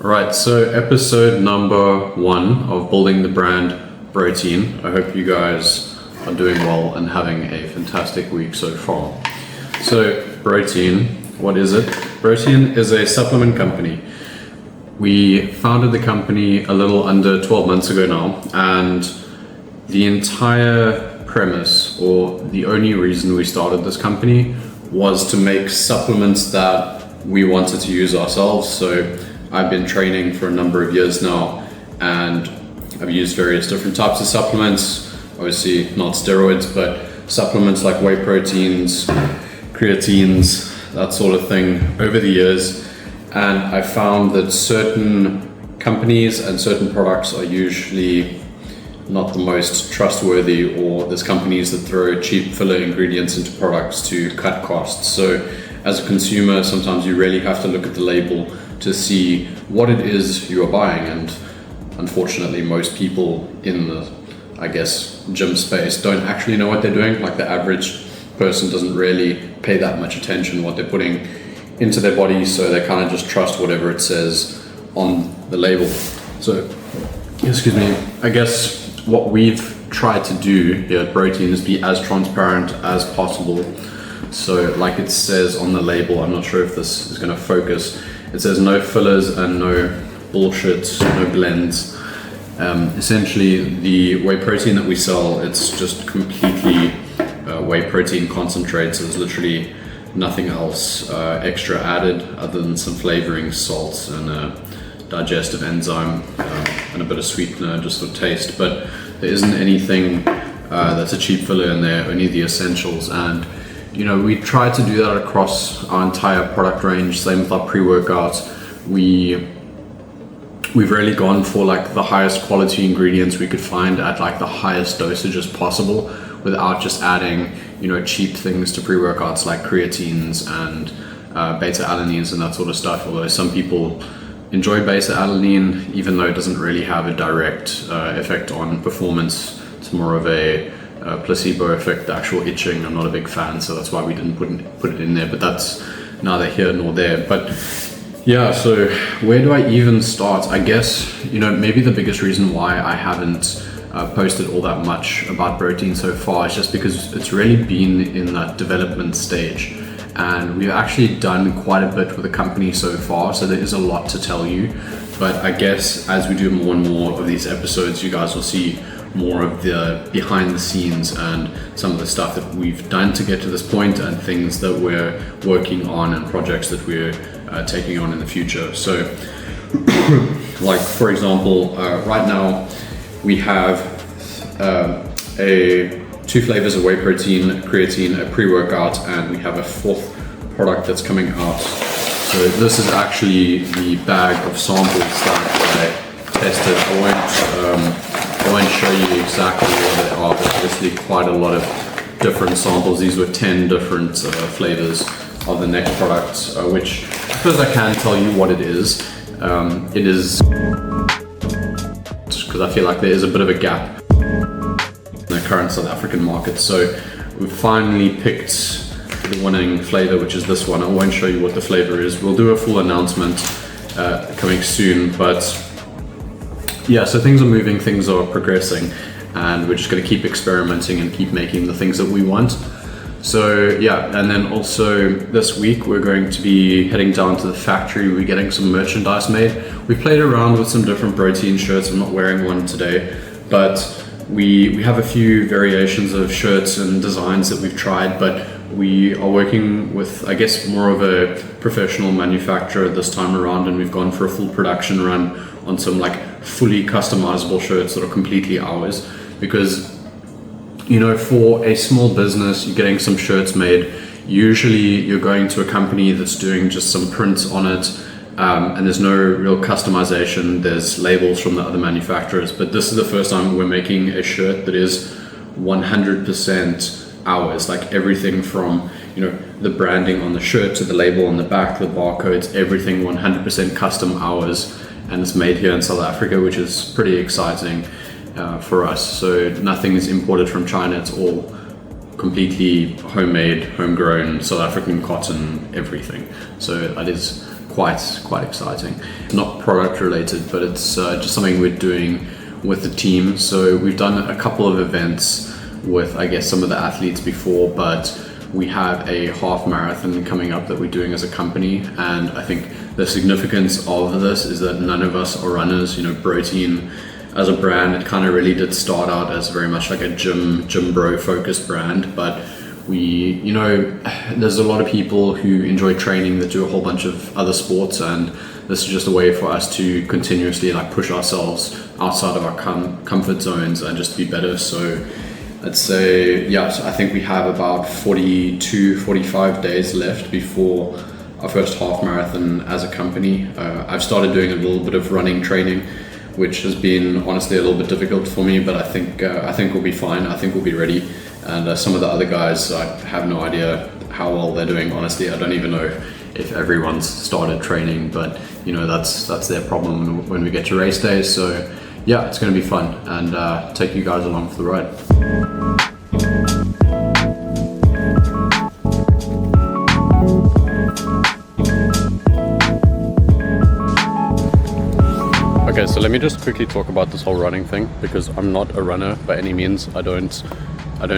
Right, so episode number 1 of building the brand Brotein. I hope you guys are doing well and having a fantastic week so far. So Brotein, what is it? Brotein is a supplement company. We founded the company a little under 12 months ago now, and the entire premise, or the only reason we started this company, was to make supplements that we wanted to use ourselves. So I've been training for a number of years now, and I've used various different types of supplements, obviously not steroids, but supplements like whey proteins, creatines, that sort of thing over the years. And I found that certain companies and certain products are usually not the most trustworthy, or there's companies that throw cheap filler ingredients into products to cut costs. So as a consumer, sometimes you really have to look at the label to see what it is you are buying. And unfortunately, most people in the, I guess, gym space don't actually know what they're doing. Like the average person doesn't really pay that much attention what they're putting into their body, so they kind of just trust whatever it says on the label. So, excuse me, I guess what we've tried to do here at Brotein is be as transparent as possible. So like it says on the label, I'm not sure if this is going to focus, it says no fillers and no bullshit, no blends. Essentially the whey protein that we sell, it's just completely whey protein concentrate, so there's literally nothing else extra added other than some flavoring salts and a digestive enzyme and a bit of sweetener just for taste. But there isn't anything that's a cheap filler in there, only the essentials. And you know, we try to do that across our entire product range. Same with our pre-workouts. We've really gone for like the highest quality ingredients we could find at like the highest dosages possible, without just adding, you know, cheap things to pre-workouts like creatines and beta alanines and that sort of stuff. Although some people enjoy beta alanine, even though it doesn't really have a direct effect on performance. It's more of a placebo effect, the actual itching. I'm not a big fan, so that's why we didn't put it in there, but that's neither here nor there. But yeah, so where do I even start? I guess, you know, maybe the biggest reason why I haven't posted all that much about Brotein so far is just because it's really been in that development stage, and we've actually done quite a bit with the company so far, so there is a lot to tell you. But I guess as we do more and more of these episodes, you guys will see more of the behind the scenes and some of the stuff that we've done to get to this point, and things that we're working on and projects that we're taking on in the future. So like for example, right now we have two flavors of whey protein, creatine, a pre-workout, and we have a 4th product that's coming out. So this is actually the bag of samples that I tested. I won't show you exactly what they are, but obviously quite a lot of different samples. These were 10 different flavors of the next product, which I suppose I can tell you what it is. It is, because I feel like there is a bit of a gap in the current South African market. So we finally picked the winning flavor, which is this one. I won't show you what the flavor is. We'll do a full announcement coming soon, but yeah, so things are moving, things are progressing, and we're just going to keep experimenting and keep making the things that we want. So yeah, and then also this week we're going to be heading down to the factory. We're getting some merchandise made. We played around with some different Brotein shirts. I'm not wearing one today, but we have a few variations of shirts and designs that we've tried, but we are working with, I guess, more of a professional manufacturer this time around, and we've gone for a full production run on some like fully customizable shirts that are completely ours. Because, you know, for a small business, you're getting some shirts made. Usually you're going to a company that's doing just some prints on it, and there's no real customization. There's labels from the other manufacturers, but this is the first time we're making a shirt that is 100% ours. Like everything from, you know, the branding on the shirt to the label on the back, the barcodes, everything 100% custom ours, and it's made here in South Africa, which is pretty exciting for us. So nothing is imported from China. It's all completely homemade, homegrown, South African cotton, everything. So that is quite exciting. Not product related, but it's just something we're doing with the team. So we've done a couple of events with, I guess, some of the athletes before, but we have a half marathon coming up that we're doing as a company. And I think the significance of this is that none of us are runners. You know, Brotein as a brand, it kind of really did start out as very much like a gym bro focused brand, but there's a lot of people who enjoy training that do a whole bunch of other sports, and this is just a way for us to continuously like push ourselves outside of our comfort zones and just be better. So I'd say, so I think we have about 45 days left before our first half marathon as a company. I've started doing a little bit of running training, which has been honestly a little bit difficult for me, but I think we'll be fine. I think we'll be ready. And some of the other guys, I have no idea how well they're doing. Honestly, I don't even know if everyone's started training, but that's their problem when we get to race day. So yeah, it's going to be fun, and take you guys along for the ride. Okay, so let me just quickly talk about this whole running thing, because I'm not a runner by any means. I don't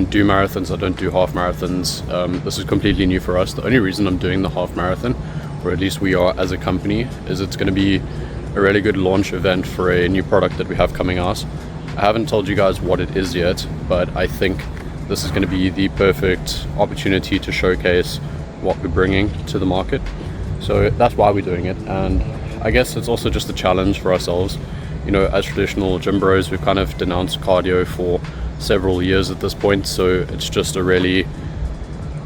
do marathons, I don't do half marathons. This is completely new for us. The only reason I'm doing the half marathon, or at least we are as a company, is it's going to be a really good launch event for a new product that we have coming out. I haven't told you guys what it is yet, but I think this is going to be the perfect opportunity to showcase what we're bringing to the market. So that's why we're doing it, and I guess it's also just a challenge for ourselves. As traditional gym bros, we've kind of denounced cardio for several years at this point, so it's just a really,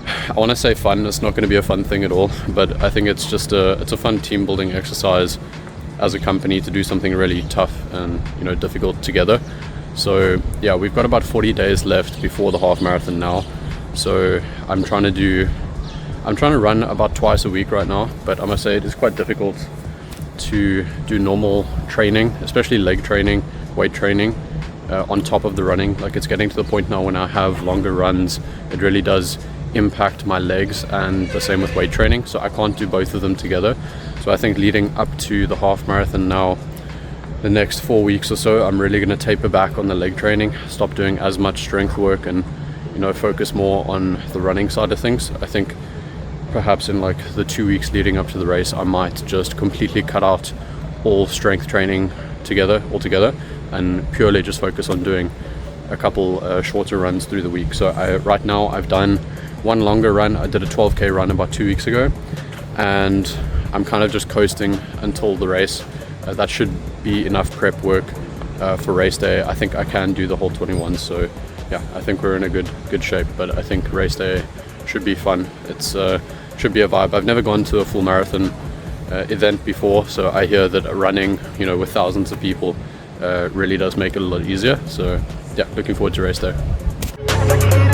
I want to say fun, it's not going to be a fun thing at all, but I think it's a fun team building exercise as a company to do something really tough and difficult together. So yeah, we've got about 40 days left before the half marathon now. So I'm trying to run about twice a week right now, but I must say it is quite difficult to do normal training, especially leg training, weight training, on top of the running. Like, it's getting to the point now when I have longer runs, it really does impact my legs, and the same with weight training, so I can't do both of them together. So I think leading up to the half marathon now, the next 4 weeks or so, I'm really going to taper back on the leg training, stop doing as much strength work, and focus more on the running side of things. I think perhaps in like the 2 weeks leading up to the race, I might just completely cut out all strength training altogether, and purely just focus on doing a couple shorter runs through the week. So right now I've done one longer run. I did a 12k run about 2 weeks ago, and I'm kind of just coasting until the race. That should be enough prep work for race day. I think I can do the whole 21, so yeah, I think we're in a good shape. But I think race day should be fun. It's should be a vibe. I've never gone to a full marathon event before, so I hear that running with thousands of people really does make it a lot easier. So yeah, looking forward to race day.